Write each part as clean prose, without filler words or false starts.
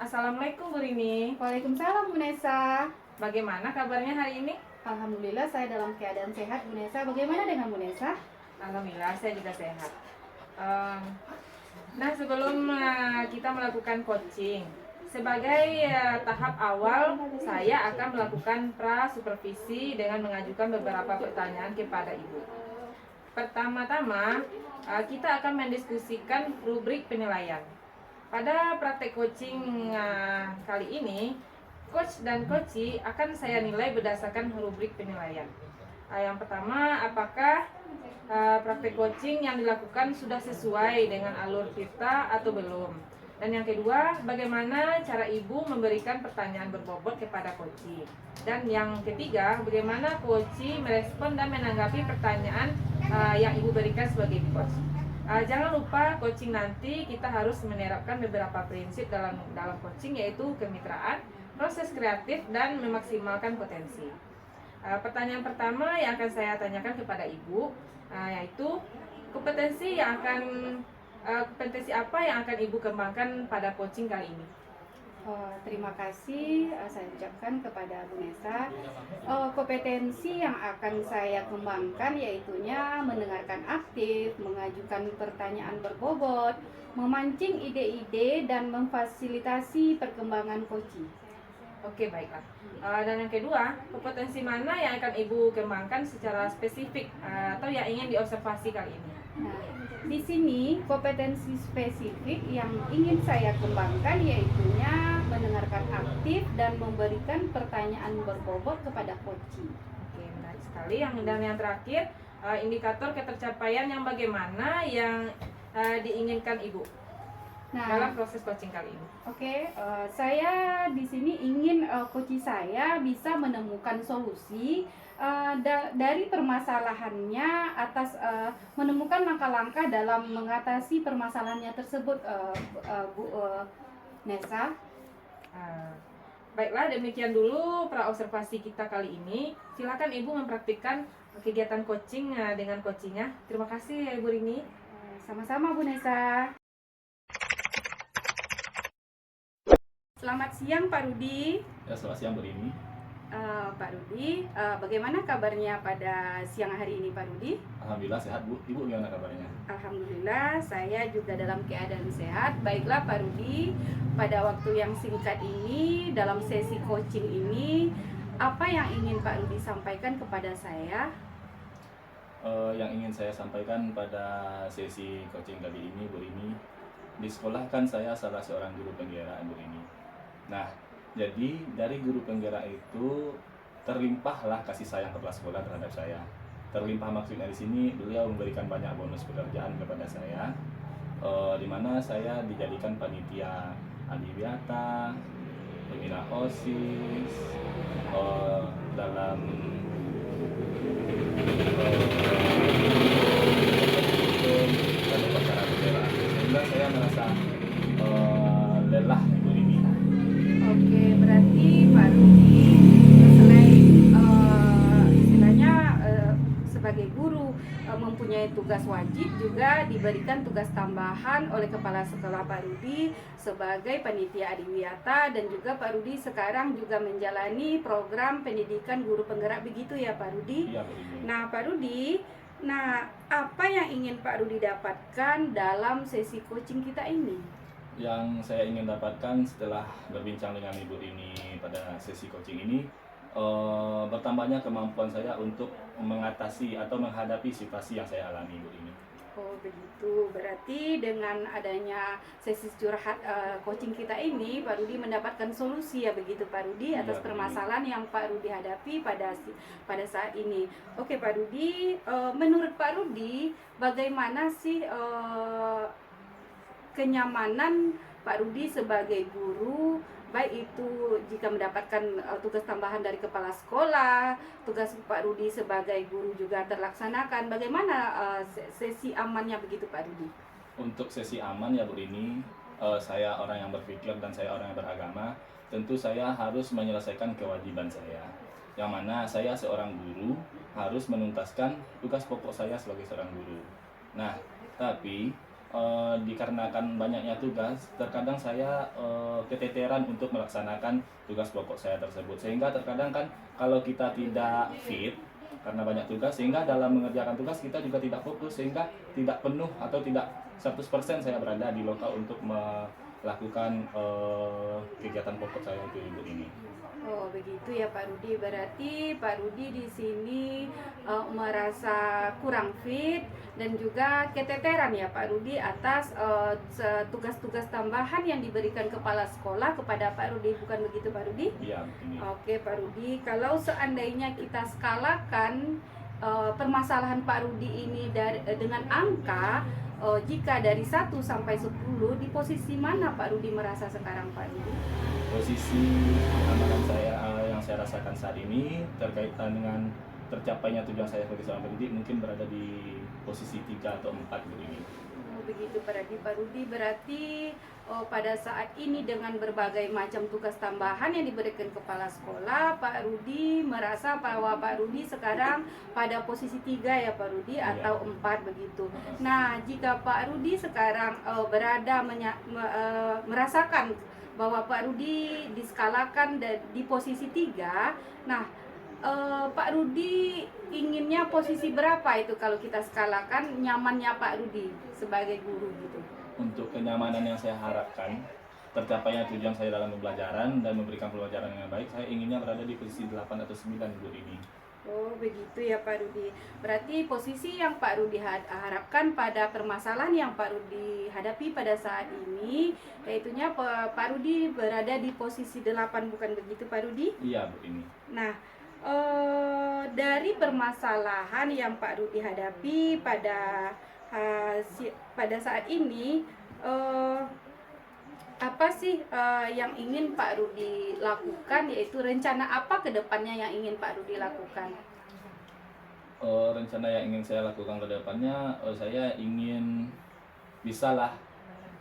Assalamualaikum Bu Rini. Waalaikumsalam Bu Nesa. Bagaimana kabarnya hari ini? Alhamdulillah saya dalam keadaan sehat Bu Nesa. Bagaimana dengan Bu Nesa? Alhamdulillah saya juga sehat. Nah sebelum kita melakukan coaching, sebagai tahap awal saya akan melakukan pra-supervisi dengan mengajukan beberapa pertanyaan kepada Ibu. Pertama-tama kita akan mendiskusikan rubrik penilaian. Pada praktek coaching kali ini, coach dan coachee akan saya nilai berdasarkan rubrik penilaian. Yang pertama, apakah praktek coaching yang dilakukan sudah sesuai dengan alur kita atau belum? Dan yang kedua, bagaimana cara Ibu memberikan pertanyaan berbobot kepada coachee? Dan yang ketiga, bagaimana coachee merespon dan menanggapi pertanyaan yang Ibu berikan sebagai coach? Jangan lupa coaching nanti kita harus menerapkan beberapa prinsip dalam coaching, yaitu kemitraan, proses kreatif, dan memaksimalkan potensi. Pertanyaan pertama yang akan saya tanyakan kepada Ibu yaitu kompetensi apa yang akan Ibu kembangkan pada coaching kali ini? Terima kasih saya ucapkan kepada Bu Nesa. Kompetensi yang akan saya kembangkan yaitunya mendengarkan aktif, mengajukan pertanyaan berbobot, memancing ide-ide, dan memfasilitasi perkembangan coaching. Oke, baiklah. Dan yang kedua, kompetensi mana yang akan Ibu kembangkan secara spesifik atau yang ingin diobservasi kali ini? Nah, di sini kompetensi spesifik yang ingin saya kembangkan yaitunya mendengarkan aktif dan memberikan pertanyaan berbobot kepada coaching. Oke, menarik sekali. Dan yang terakhir, indikator ketercapaian yang bagaimana yang diinginkan Ibu dalam proses coaching kali ini? Oke, saya di sini ingin coaching saya bisa menemukan solusi dari permasalahannya atas menemukan langkah-langkah dalam mengatasi permasalahannya tersebut, Bu Nesa. Baiklah, demikian dulu pra-observasi kita kali ini. Silakan Ibu mempraktikkan kegiatan coaching dengan coachingnya. Terima kasih Ibu Rini. Sama-sama Bu Nesa. Selamat siang Pak Rudi. Ya, selamat siang Bu Rini. Pak Rudi, bagaimana kabarnya pada siang hari ini Pak Rudi? Alhamdulillah sehat Bu. Ibu gimana kabarnya? Alhamdulillah saya juga dalam keadaan sehat. Baiklah Pak Rudi, pada waktu yang singkat ini dalam sesi coaching ini, apa yang ingin Pak Rudi sampaikan kepada saya? Yang ingin saya sampaikan pada sesi coaching kali ini Bu Rini, di sekolah kan saya salah seorang guru penggerak Bu Rini. Nah, jadi dari guru penggerak itu terlimpahlah kasih sayang kepala sekolah terhadap saya. Terlimpah maksudnya di sini beliau memberikan banyak bonus pekerjaan kepada saya, di mana saya dijadikan panitia adiwiyata, pembina OSIS, dalam dan upacara bendera. Sehingga saya merasa lelah Ibu Rini. Oke, berarti Pak Rudi selain istilahnya sebagai guru mempunyai tugas wajib, juga diberikan tugas tambahan oleh Kepala Sekolah Pak Rudi sebagai panitia adiwiyata, dan juga Pak Rudi sekarang juga menjalani program pendidikan guru penggerak, begitu ya Pak Rudi? Iya, Bu Rini. Nah Pak Rudi, apa yang ingin Pak Rudi dapatkan dalam sesi coaching kita ini? Yang saya ingin dapatkan setelah berbincang dengan Ibu Rini pada sesi coaching ini, bertambahnya kemampuan saya untuk mengatasi atau menghadapi situasi yang saya alami Ibu Rini. Oh begitu, berarti dengan adanya sesi curhat coaching kita ini, Pak Rudi mendapatkan solusi ya begitu Pak Rudi Iya, atas Bu Rini. permasalahan yang Pak Rudi hadapi pada saat ini. Oke Pak Rudi, menurut Pak Rudi bagaimana sih kenyamanan Pak Rudi sebagai guru, baik itu jika mendapatkan tugas tambahan dari kepala sekolah, tugas Pak Rudi sebagai guru juga terlaksanakan. Bagaimana sesi amannya begitu Pak Rudi? Untuk sesi aman ya Bu Rini, saya orang yang berpikir dan saya orang yang beragama, tentu saya harus menyelesaikan kewajiban saya. Yang mana saya seorang guru harus menuntaskan tugas pokok saya sebagai seorang guru. Nah, tapi dikarenakan banyaknya tugas, terkadang saya keteteran untuk melaksanakan tugas pokok saya tersebut. Sehingga terkadang kan kalau kita tidak fit karena banyak tugas, sehingga dalam mengerjakan tugas kita juga tidak fokus, sehingga tidak penuh atau tidak 100% saya berada di lokal untuk melakukan kegiatan pokok saya untuk ibu ini. Oh begitu ya Pak Rudi, berarti Pak Rudi di sini merasa kurang fit dan juga keteteran ya Pak Rudi atas tugas-tugas tambahan yang diberikan kepala sekolah kepada Pak Rudi, bukan begitu Pak Rudi? Iya, ini. Oke Pak Rudi, kalau seandainya kita skalakan permasalahan Pak Rudi ini dengan angka, jika dari 1 sampai 10, di posisi mana Pak Rudi merasa sekarang Pak Rudi? Posisi keamanan saya yang saya rasakan saat ini terkaitan dengan tercapainya tujuan saya sebagai seorang pendidik mungkin berada di posisi 3 atau 4 begini. Oh, begitu Pak Rudi, berarti pada saat ini dengan berbagai macam tugas tambahan yang diberikan kepala sekolah, Pak Rudi merasa bahwa Pak Rudi sekarang pada posisi 3 ya Pak Rudi, Iya. atau 4 begitu. Nah, jika Pak Rudi sekarang merasakan bahwa Pak Rudi diskalakan di posisi 3, nah Pak Rudi inginnya posisi berapa itu kalau kita skalakan nyamannya Pak Rudi sebagai guru gitu? Untuk kenyamanan yang saya harapkan, tercapainya tujuan saya dalam pembelajaran dan memberikan pembelajaran yang baik, saya inginnya berada di posisi 8 atau 9 ibu ini. Oh begitu ya Pak Rudi. Berarti posisi yang Pak Rudi harapkan pada permasalahan yang Pak Rudi hadapi pada saat ini, yaitunya Pak Rudi berada di posisi 8, bukan begitu Pak Rudi? Iya Bu ini. Nah, dari permasalahan yang Pak Rudi hadapi pada saat ini, apa sih yang ingin Pak Rudi lakukan, yaitu rencana apa ke depannya yang ingin Pak Rudi lakukan? Rencana yang ingin saya lakukan ke depannya, saya ingin bisalah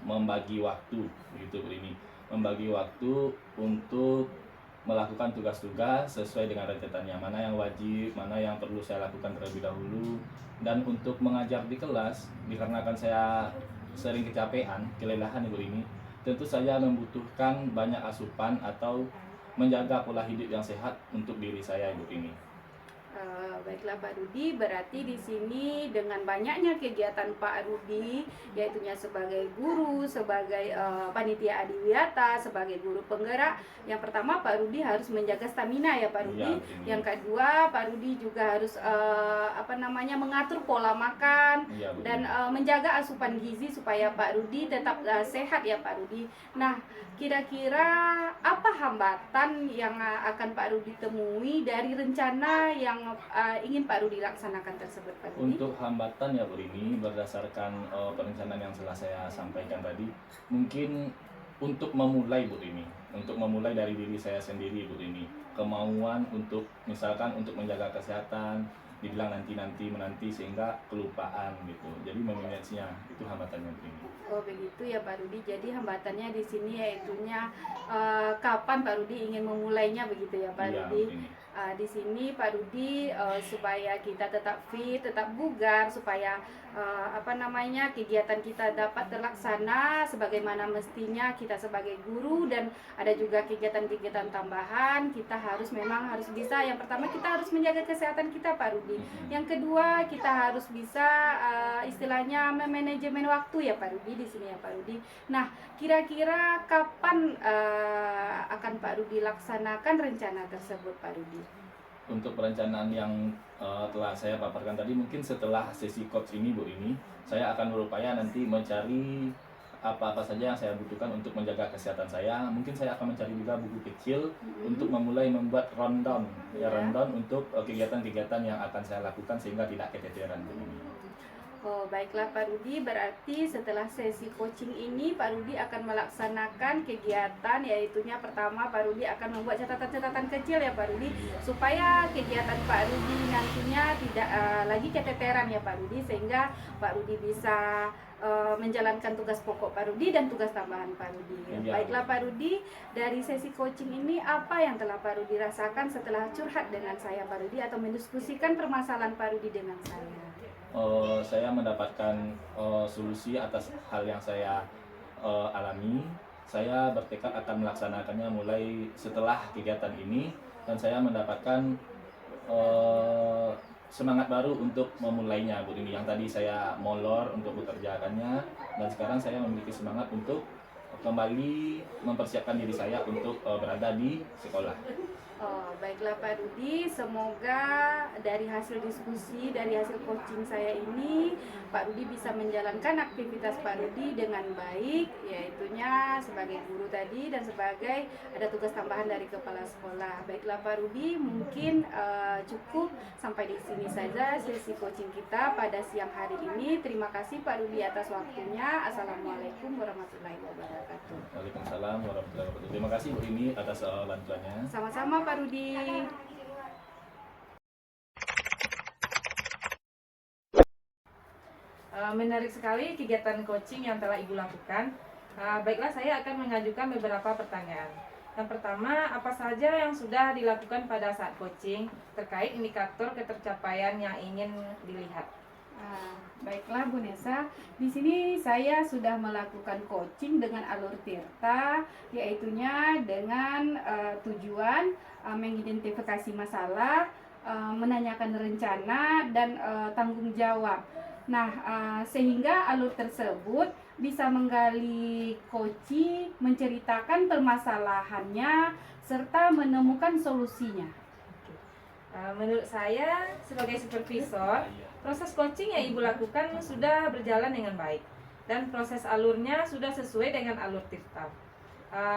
membagi waktu gitu Bu ini. Membagi waktu untuk melakukan tugas-tugas sesuai dengan rentetannya, mana yang wajib, mana yang perlu saya lakukan terlebih dahulu. Dan untuk mengajar di kelas, dikarenakan saya sering kecapean, kelelahan ibu ini, tentu saya membutuhkan banyak asupan atau menjaga pola hidup yang sehat untuk diri saya ibu ini. Baiklah Pak Rudi, berarti di sini dengan banyaknya kegiatan Pak Rudi, yaitunya sebagai guru, sebagai panitia adiwiyata, sebagai guru penggerak. Yang pertama Pak Rudi harus menjaga stamina ya Pak Rudi. Iya, Yang kedua Pak Rudi juga harus mengatur pola makan iya, Bu dan ini. menjaga asupan gizi supaya Pak Rudi tetap sehat ya Pak Rudi. Nah, kira-kira apa hambatan yang akan Pak Rudi temui dari rencana yang ingin Pak Rudi laksanakan tersebut Pak Rudi? Untuk hambatan ya Bu ini berdasarkan perencanaan yang telah saya sampaikan tadi, mungkin untuk memulai Bu ini, untuk memulai dari diri saya sendiri Bu ini, kemauan untuk misalkan untuk menjaga kesehatan, dibilang menanti sehingga kelupaan gitu. Jadi memanagenya itu hambatannya Bu ini. Oh begitu ya Pak Rudi. Jadi hambatannya di sini yaitunya kapan Pak Rudi ingin memulainya begitu ya Pak Iya, Rudi. Bu ini. Di sini Pak Rudi supaya kita tetap fit, tetap bugar, supaya kegiatan kita dapat terlaksana sebagaimana mestinya kita sebagai guru, dan ada juga kegiatan-kegiatan tambahan. Kita harus bisa, yang pertama kita harus menjaga kesehatan kita Pak Rudi. Yang kedua kita harus bisa istilahnya memanajemen waktu ya Pak Rudi di sini ya Pak Rudi. Nah, kira-kira kapan akan Pak Rudi laksanakan rencana tersebut Pak Rudi? untuk perencanaan yang telah saya paparkan tadi, mungkin setelah sesi coach ini Bu ini, saya akan berupaya nanti mencari apa-apa saja yang saya butuhkan untuk menjaga kesehatan saya. Mungkin saya akan mencari juga buku kecil untuk memulai membuat rundown, rundown untuk kegiatan-kegiatan yang akan saya lakukan sehingga tidak keteteran Bu ini. Oh, baiklah Pak Rudi, berarti setelah sesi coaching ini Pak Rudi akan melaksanakan kegiatan, yaitunya pertama Pak Rudi akan membuat catatan-catatan kecil ya Pak Rudi, supaya kegiatan Pak Rudi nantinya tidak lagi keteteran ya Pak Rudi, sehingga Pak Rudi bisa menjalankan tugas pokok Pak Rudi dan tugas tambahan Pak Rudi. Iya. Baiklah Pak Rudi, dari sesi coaching ini apa yang telah Pak Rudi rasakan setelah curhat dengan saya Pak Rudi atau mendiskusikan permasalahan Pak Rudi dengan saya? Saya mendapatkan solusi atas hal yang saya alami. Saya bertekad akan melaksanakannya mulai setelah kegiatan ini, dan saya mendapatkan semangat baru untuk memulainya Bu ini. Yang tadi saya molor untuk bekerjakannya, dan sekarang saya memiliki semangat untuk kembali mempersiapkan diri saya untuk berada di sekolah. Oh, baiklah Pak Rudi, semoga dari hasil diskusi, dari hasil coaching saya ini, Pak Rudi bisa menjalankan aktivitas Pak Rudi dengan baik, yaitunya sebagai guru tadi dan sebagai ada tugas tambahan dari kepala sekolah. Baiklah Pak Rudi, mungkin cukup sampai di sini saja sesi coaching kita pada siang hari ini. Terima kasih Pak Rudi atas waktunya. Assalamualaikum warahmatullahi wabarakatuh. Waalaikumsalam warahmatullahi wabarakatuh. Terima kasih Bu ini atas bantuannya. Sama-sama Pak Rudi. Menarik sekali kegiatan coaching yang telah Ibu lakukan. Baiklah, saya akan mengajukan beberapa pertanyaan. Yang pertama, apa saja yang sudah dilakukan pada saat coaching terkait indikator ketercapaian yang ingin dilihat? Baiklah Bu Nesa, di sini saya sudah melakukan coaching dengan alur Tirta, yaitunya dengan tujuan mengidentifikasi masalah, menanyakan rencana dan tanggung jawab. Nah, sehingga alur tersebut bisa menggali koci, menceritakan permasalahannya, serta menemukan solusinya. Menurut saya, sebagai supervisor, proses coaching yang Ibu lakukan sudah berjalan dengan baik, dan proses alurnya sudah sesuai dengan alur Tirta.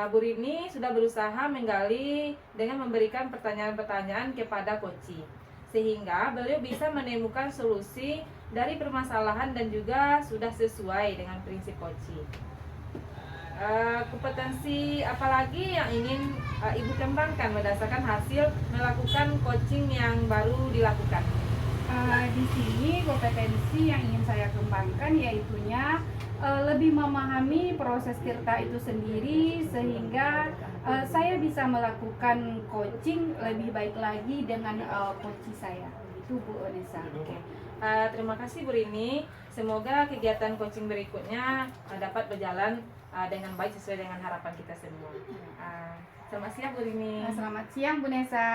Bu Rini sudah berusaha menggali dengan memberikan pertanyaan-pertanyaan kepada coaching, sehingga beliau bisa menemukan solusi dari permasalahan dan juga sudah sesuai dengan prinsip coaching. Kompetensi apalagi yang ingin Ibu kembangkan berdasarkan hasil melakukan coaching yang baru dilakukan? Di sini kompetensi yang ingin saya kembangkan yaitunya lebih memahami proses Tirta itu sendiri, sehingga saya bisa melakukan coaching lebih baik lagi dengan coach saya. Itu Bu Nesa. Oke. Terima kasih Bu Rini. Semoga kegiatan coaching berikutnya dapat berjalan dengan baik sesuai dengan harapan kita semua. Selamat siang Bu Rini. Selamat siang Bu Nesa.